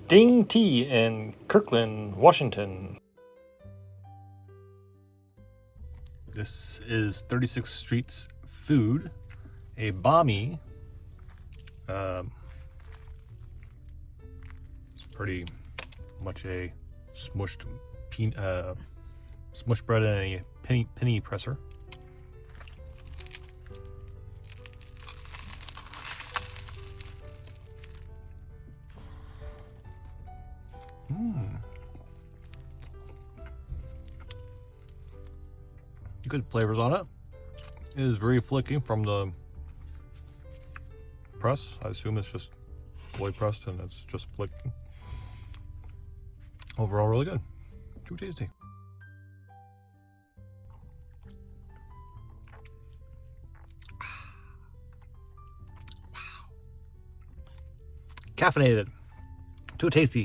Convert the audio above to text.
Ding Tea in Kirkland, Washington. This is 36th Street's food, a Bahn. It's pretty much a smushed bread in a penny presser. Good flavors on it. It is very flaky from the press. I assume it's just boy pressed and it's just flaky. Overall, really good. Too tasty. Wow. Caffeinated. Too tasty.